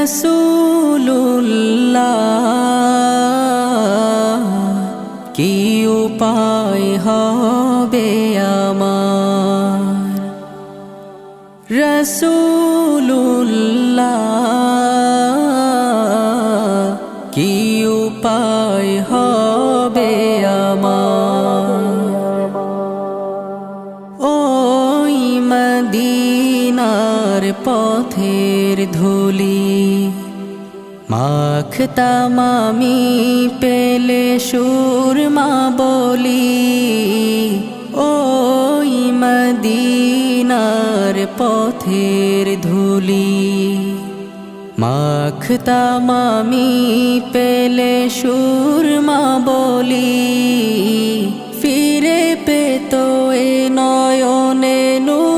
রসুলুল্লাহ কি উপায় হবে আমার, রসুলুল্লাহ কি উপায় হবে আমার। ওই মদিনার পথের ধুলি মাখতাম আমি পেলে সুরমা বলি, ওই মদিনার পথের ধুলি মাখতাম আমি পেলে সুরমা বলি। ফিরে পেত এ নয়নে নূর